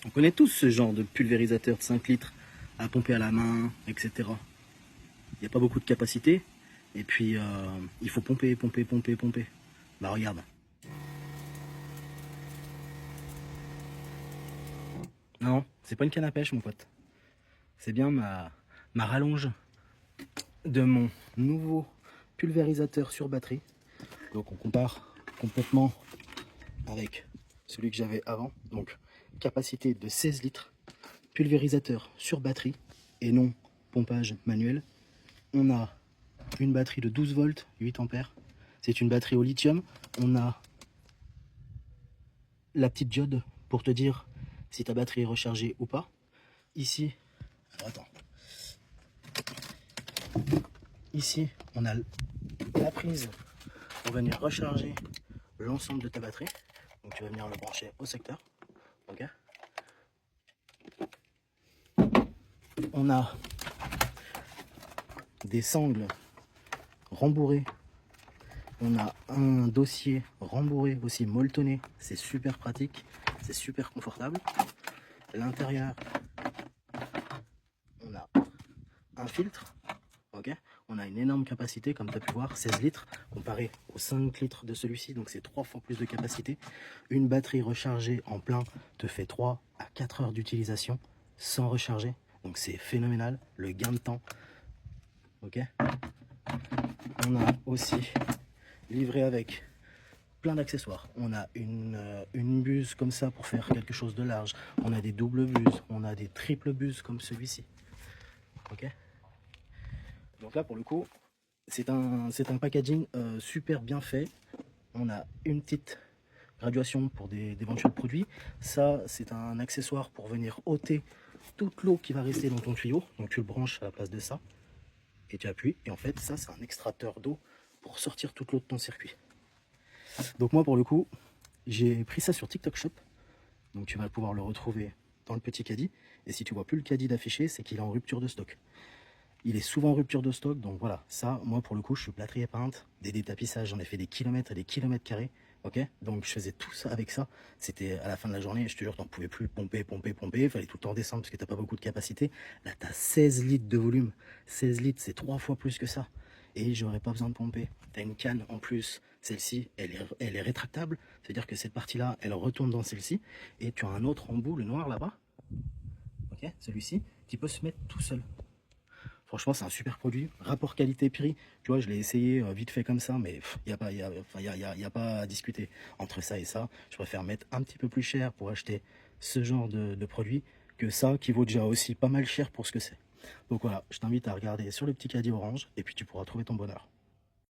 On connaît tous ce genre de pulvérisateur de 5 litres à pomper à la main, etc. Il n'y a pas beaucoup de capacité. Et puis, il faut pomper. Bah regarde. Non, c'est pas une canne à pêche, mon pote. C'est bien ma rallonge de mon nouveau pulvérisateur sur batterie. Donc on compare complètement avec celui que j'avais avant. Donc capacité de 16 litres, pulvérisateur sur batterie et non pompage manuel. On a une batterie de 12 volts, 8 ampères. C'est une batterie au lithium. On a la petite diode pour te dire si ta batterie est rechargée ou pas. Ici, attends. Ici, on a la prise pour venir recharger l'ensemble de ta batterie. Donc tu vas venir le brancher au secteur. Ok. On a des sangles rembourrées. On a un dossier rembourré aussi molletonné. C'est super pratique. C'est super confortable. À l'intérieur, on a un filtre. Ok. On a une énorme capacité, comme tu as pu voir, 16 litres, comparé aux 5 litres de celui-ci, donc c'est 3 fois plus de capacité. Une batterie rechargée en plein te fait 3 à 4 heures d'utilisation sans recharger, donc c'est phénoménal, le gain de temps. Ok. On a aussi livré avec plein d'accessoires. On a une buse comme ça pour faire quelque chose de large. On a des doubles buses, on a des triples buses comme celui-ci. Ok. Donc là, pour le coup, c'est un packaging super bien fait. On a une petite graduation pour d'éventuels produits. Ça, c'est un accessoire pour venir ôter toute l'eau qui va rester dans ton tuyau. Donc tu le branches à la place de ça et tu appuies. Et en fait, ça, c'est un extracteur d'eau pour sortir toute l'eau de ton circuit. Donc moi, pour le coup, j'ai pris ça sur TikTok Shop. Donc tu vas pouvoir le retrouver dans le petit caddie. Et si tu vois plus le caddie d'affiché, c'est qu'il est en rupture de stock. Il est souvent en rupture de stock, donc voilà, ça, moi pour le coup, je suis plâtrier et peinte, des détapissages, j'en ai fait des kilomètres et des kilomètres carrés, ok. Donc je faisais tout ça avec ça, c'était à la fin de la journée, je te jure, t'en pouvais plus pomper, il fallait tout le temps descendre parce que t'as pas beaucoup de capacité. Là, t'as 16 litres de volume, 16 litres, c'est 3 fois plus que ça, et j'aurais pas besoin de pomper. T'as une canne en plus, celle-ci, elle est rétractable, c'est-à-dire que cette partie-là, elle retourne dans celle-ci, et tu as un autre embout, le noir là-bas, ok, celui-ci, qui peut se mettre tout seul. Franchement, c'est un super produit. Rapport qualité-prix, tu vois, je l'ai essayé vite fait comme ça, mais il n'y a pas à discuter. Entre ça et ça, je préfère mettre un petit peu plus cher pour acheter ce genre de produit que ça, qui vaut déjà aussi pas mal cher pour ce que c'est. Donc voilà, je t'invite à regarder sur le petit caddie orange et puis tu pourras trouver ton bonheur.